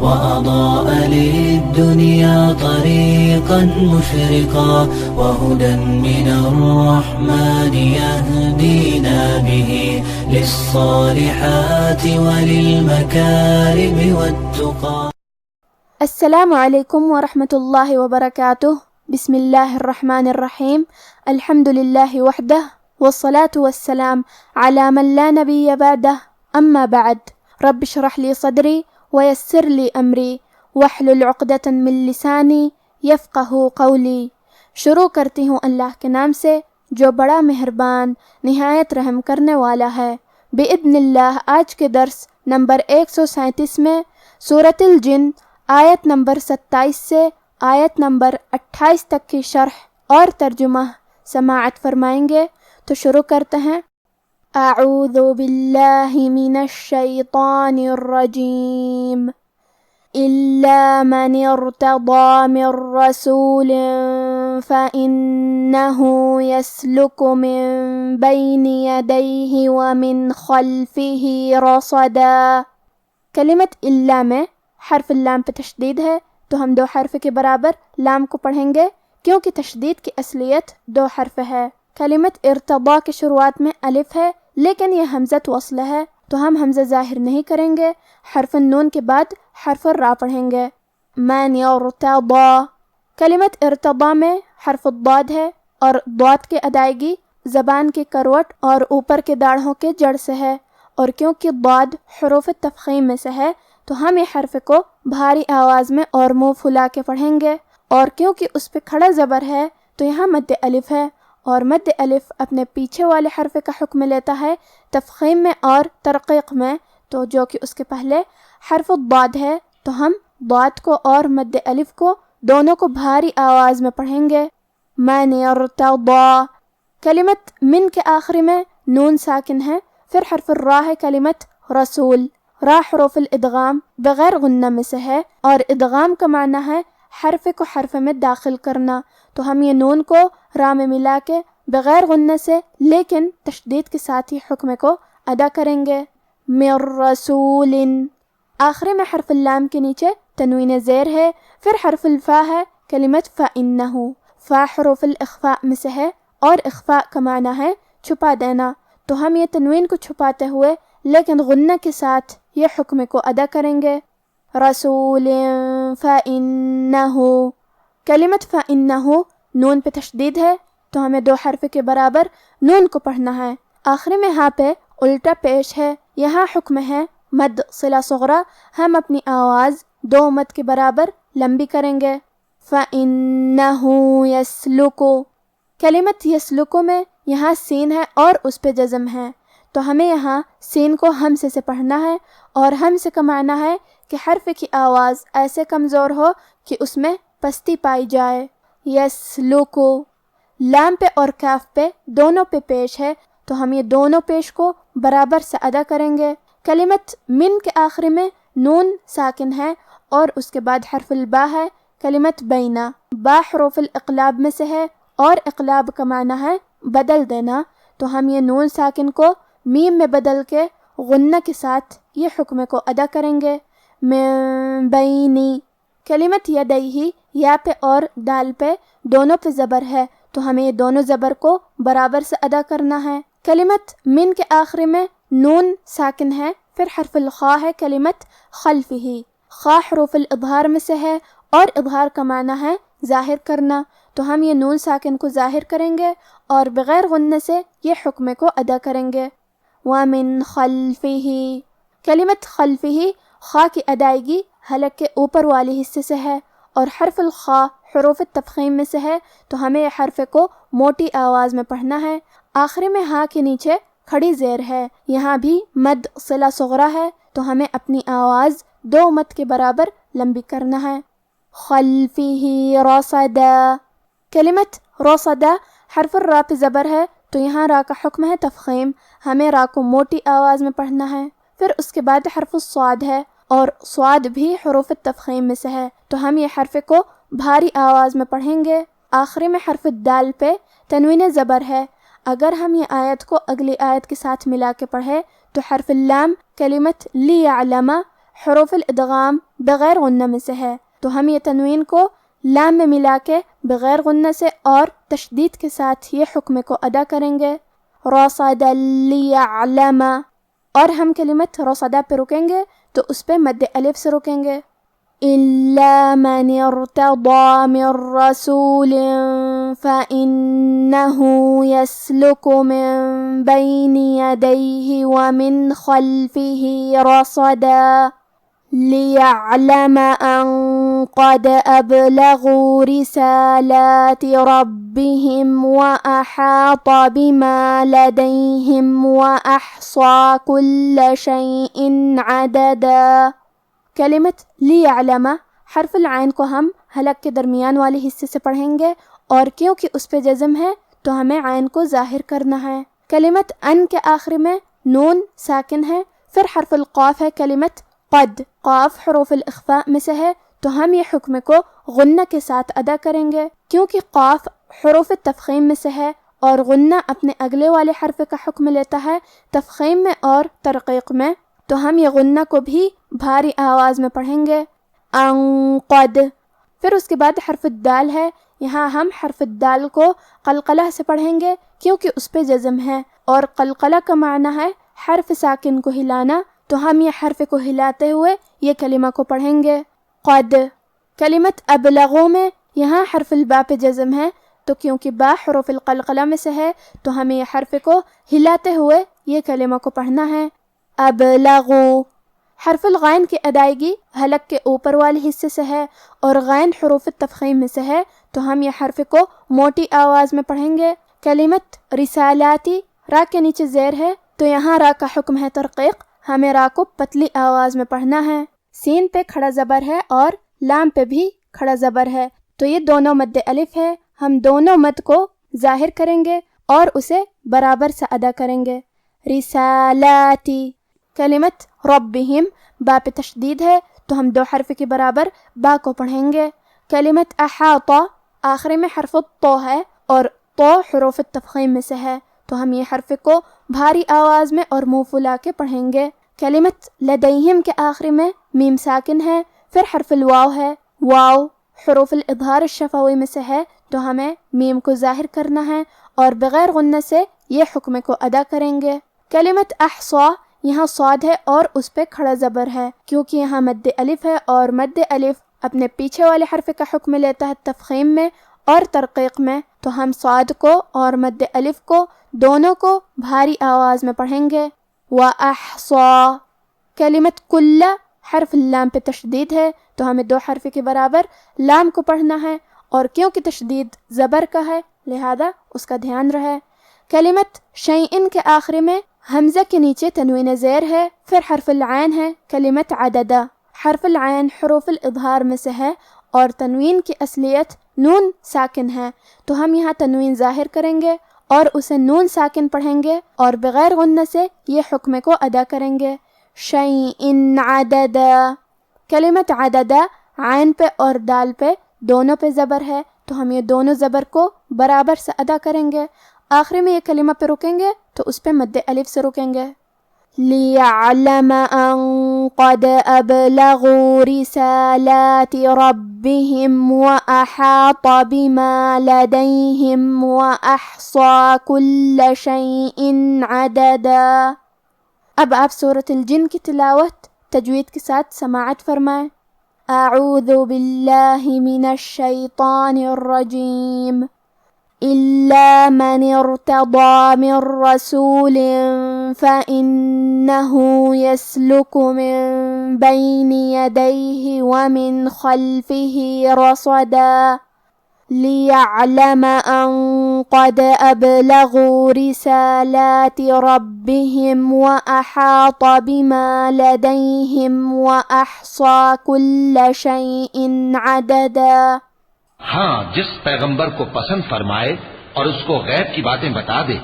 وأضاء للدنيا طريقا مشرقا وهدى من الرحمن يهدينا به للصالحات وللمكارم والتقى. السلام علیکم ورحمۃ اللہ وبرکاتہ. بسم اللہ الرحمن الرحیم. الحمد للہ وحدہ والصلاة والسلام علی من لا نبی بعدہ. اما بعد. رب اشرح لی صدری ویسر لی امری واحلل عقدۃ من لسانی یفقہوا قولی. شروع کرتی ہوں اللہ کے نام سے جو بڑا مہربان نہایت رحم کرنے والا ہے. باذن اللہ آج کے درس نمبر 137 میں سورۃ الجن آیت نمبر 27 سے آیت نمبر 28 تک کی شرح اور ترجمہ سماعت فرمائیں گے. تو شروع کرتے ہیں. اعوذ باللہ من الشیطان الرجیم. الا من ارتضى من رسول فإنه يسلك من بين يديه ومن خلفه رصدا. کلمت الا میں حرف اللام پہ تشدید ہے تو ہم 2 حرف کے برابر لام کو پڑھیں گے کیونکہ تشدید کی اصلیت 2 حرف ہے. کلمت ارتضا کی شروعات میں الف ہے لیکن یہ حمزۃ وصل ہے تو ہم حمزہ ظاہر نہیں کریں گے. حرف النون کے بعد حرف الراء پڑھیں گے. من ارتضا. کلمت ارتضا میں حرف الضاد ہے اور ضاد کی ادائیگی زبان کی کروٹ اور اوپر کے داڑھوں کے جڑ سے ہے اور کیونکہ ضاد حروف تفخیم میں سے ہے تو ہم یہ حرف کو بھاری آواز میں اور منہ پھلا کے پڑھیں گے اور کیونکہ اس پہ کھڑا زبر ہے تو یہاں مد الف ہے اور مد الف اپنے پیچھے والے حرف کا حکم لیتا ہے تفخیم میں اور ترقیق میں تو جو کہ اس کے پہلے حرف الضاد ہے تو ہم ضاد کو اور مد الف کو دونوں کو بھاری آواز میں پڑھیں گے. من ارتضى. کلمت من کے آخری میں نون ساکن ہے پھر حرف الراء ہے کلمت رسول. را حروف الادغام بغیر غنہ میں سے ہے اور ادغام کا معنی ہے حرف کو حرف میں داخل کرنا تو ہم یہ نون کو را میں ملا کے بغیر غنہ سے لیکن تشدید کے ساتھ ہی حکم کو ادا کریں گے. من رسول. آخری میں حرف اللام کے نیچے تنوین زیر ہے پھر حرف الفا ہے کلمت فإنه. فا حروف الاخفاء میں سے ہے اور اخفاء کا معنی ہے چھپا دینا تو ہم یہ تنوین کو چھپاتے ہوئے لیکن غنہ کے ساتھ یہ حکم کو ادا کریں گے. رسول فإنه. کلمت فإنه نون پہ تشدید ہے تو ہمیں 2 حرف کے برابر نون کو پڑھنا ہے. آخری میں ہاں پہ الٹا پیش ہے. یہاں حکم ہے مد صلہ صغرا. ہم اپنی آواز 2 مد کے برابر لمبی کریں گے. فإنه يسلك. کلمت یسلک میں یہاں سین ہے اور اس پہ جزم ہے تو ہمیں یہاں سین کو ہمزے سے پڑھنا ہے اور ہمزے کا معنی ہے کہ حرف کی آواز ایسے کمزور ہو کہ اس میں پستی پائی جائے. یسلک. لام پہ اور کاف پہ دونوں پہ پیش ہے تو ہم یہ دونوں پیش کو برابر سے ادا کریں گے. کلمت من کے آخری میں نون ساکن ہے اور اس کے بعد حرف البا ہے کلمت بینا. با حروف الاقلاب میں سے ہے اور اقلاب کا معنی ہے بدل دینا تو ہم یہ نون ساکن کو میم میں بدل کے غنہ کے ساتھ یہ حکم کو ادا کریں گے. من بینی. کلمت یدیہ یا پہ اور دال پہ دونوں پہ زبر ہے تو ہمیں یہ دونوں زبر کو برابر سے ادا کرنا ہے. کلمت من کے آخری میں نون ساکن ہے پھر حرف الخاء ہے کلمت خلفہ. خاء حروف الاظہار میں سے ہے اور اظہار کا معنی ہے ظاہر کرنا تو ہم یہ نون ساکن کو ظاہر کریں گے اور بغیر غنہ سے یہ حکم کو ادا کریں گے. وَمِن خَلْفِهِ. کلمت خلفہ خاء کی ادائیگی حلق کے اوپر والی حصے سے ہے اور حرف الخاء حروف تفخیم میں سے ہے تو ہمیں یہ حرف کو موٹی آواز میں پڑھنا ہے. آخری میں ہاں کے نیچے کھڑی زیر ہے. یہاں بھی مد صلہ صغرا ہے تو ہمیں اپنی آواز 2 مد کے برابر لمبی کرنا ہے. خلفہ رصدا. کلمت رصدا حرف الراء پہ زبر ہے تو یہاں را کا حکم ہے تفخیم. ہمیں را کو موٹی آواز میں پڑھنا ہے. پھر اس کے بعد حرف الصاد ہے اور صاد بھی حروف تفخیم میں سے ہے تو ہم یہ حرف کو بھاری آواز میں پڑھیں گے. آخری میں حرف الدال پہ تنوین زبر ہے. اگر ہم یہ آیت کو اگلی آیت کے ساتھ ملا کے پڑھے تو حرف اللام کلمت لیعلم حروف الادغام بغیر غنہ میں سے ہے، تو ہم یہ تنوین کو لام میں ملا کے بغیر غنہ سے اور تشدید کے ساتھ یہ حکم کو ادا کریں گے، رصد لیعلم، اور ہم کلمت رصدہ پہ رکیں گے تو اس پہ مد الف سے رکیں گے، إلا من ارتضى من رسول فإنه يسلك من بين يديه ومن خلفه رصدا ليعلم أن قد أبلغوا رسالات ربهم وأحاط بما لديهم وأحصى كل شيء عددا۔ کلمت لیعلم حرف العین کو ہم حلق کے درمیان والے حصے سے پڑھیں گے، اور کیونکہ اس پہ جزم ہے تو ہمیں عین کو ظاہر کرنا ہے۔ کلمت ان کے آخر میں نون ساکن ہے، پھر حرف القاف ہے کلمت قد، قاف حروف الاخفاء میں سے ہے، تو ہم یہ حکم کو غنہ کے ساتھ ادا کریں گے، کیونکہ قاف حروف تفخیم میں سے ہے اور غنہ اپنے اگلے والے حرف کا حکم لیتا ہے تفخیم میں اور ترقیق میں، تو ہم یہ غنہ کو بھی بھاری آواز میں پڑھیں گے، ان قد۔ پھر اس کے بعد حرف الدال ہے، یہاں ہم حرف الدال کو قلقلہ سے پڑھیں گے کیونکہ اس پہ جزم ہے، اور قلقلہ کا معنی ہے حرف ساکن کو ہلانا، تو ہم یہ حرف کو ہلاتے ہوئے یہ کلمہ کو پڑھیں گے، قد۔ کلمت ابلغوا میں یہاں حرف الباء پہ جزم ہے، تو کیونکہ با حروف القلقلہ میں سے ہے تو ہمیں یہ حرف کو ہلاتے ہوئے یہ کلمہ کو پڑھنا ہے، ابلغوا۔ حرف الغین کی ادائیگی حلق کے اوپر والے حصے سے ہے اور غین حروف تفخیم میں سے ہے، تو ہم یہ حرف کو موٹی آواز میں پڑھیں گے، کلمت رسالاتی را کے نیچے زیر ہے تو یہاں را کا حکم ہے ترقیق، ہمیں را کو پتلی آواز میں پڑھنا ہے، سین پہ کھڑا زبر ہے اور لام پہ بھی کھڑا زبر ہے، تو یہ دونوں مد الف ہے، ہم دونوں مد کو ظاہر کریں گے اور اسے برابر سے ادا کریں گے، رسالاتی۔ کلمت ربہم با پہ تشدید ہے تو ہم دو حرف کے برابر با کو پڑھیں گے، کلمت احاطہ آخر میں حرف الطو ہے اور طو حروف التفخیم میں سے ہے، تو ہم یہ حرف کو بھاری آواز میں اور منہ پھلا کے پڑھیں گے، کلمت لدیہم کے آخر میں میم ساکن ہے، پھر حرف الواو ہے، واو حروف الاظہار الشفوی میں سے ہے تو ہمیں میم کو ظاہر کرنا ہے اور بغیر غنہ سے یہ حکم کو ادا کریں گے، کلمت احصا یہاں صاد ہے اور اس پہ کھڑا زبر ہے کیونکہ یہاں مد الف ہے، اور مد الف اپنے پیچھے والے حرف کا حکم لیتا ہے تفخیم میں اور ترقیق میں، تو ہم صاد کو اور مد الف کو دونوں کو بھاری آواز میں پڑھیں گے، وَأَحْصَى۔ کلمت کل حرف اللام پہ تشدید ہے تو ہمیں دو حرف کے برابر لام کو پڑھنا ہے، اور کیونکہ تشدید زبر کا ہے لہذا اس کا دھیان رہے، کلمت شیئن کے آخر میں حمزہ کے نیچے تنوین زیر ہے، پھر حرف العین ہے، کلمت عددہ حرف العین حروف الاظہار میں سے ہے اور تنوین کی اصلیت نون ساکن ہے، تو ہم یہاں تنوین ظاہر کریں گے اور اسے نون ساکن پڑھیں گے اور بغیر غنہ سے یہ حکم کو ادا کریں گے، شیئن عددا۔ کلمت عددا عین پہ اور دال پہ دونوں پہ زبر ہے تو ہم یہ دونوں زبر کو برابر سے ادا کریں گے، آخر میں یہ کلمہ پہ رکیں گے تو اس پہ مد الف سے رکیں گے، لِيَعْلَمَ أَن قَدْ أَبْلَغُوا رِسَالَاتِ رَبِّهِمْ وَأَحَاطَ بِمَا لَدَيْهِمْ وَأَحْصَى كُلَّ شَيْءٍ عَدَدًا۔ اب آپ سورۃ الجن کی تلاوت تجوید کے ساتھ سماعت فرمائیں، اعوذ باللہ من الشیطان الرجیم، إلا من ارتضى من رسول فإنه يسلك من بين يديه ومن خلفه رصدا ليعلم أن قد أبلغوا رسالات ربهم وأحاط بما لديهم وأحصى كل شيء عددا۔ ہاں، جس پیغمبر کو پسند فرمائے اور اس کو غیب کی باتیں بتا دے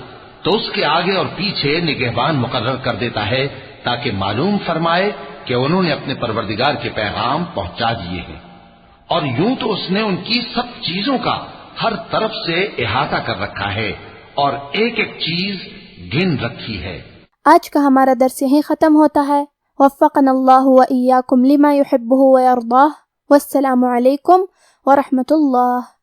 تو اس کے آگے اور پیچھے نگہبان مقرر کر دیتا ہے تاکہ معلوم فرمائے کہ انہوں نے اپنے پروردگار کے پیغام پہنچا دیے ہیں، اور یوں تو اس نے ان کی سب چیزوں کا ہر طرف سے احاطہ کر رکھا ہے اور ایک ایک چیز گن رکھی ہے۔ آج کا ہمارا درس یہیں ختم ہوتا ہے۔ وفقنا الله وإياكم لما يحبه ويرضاه، والسلام عليكم ورحمة الله.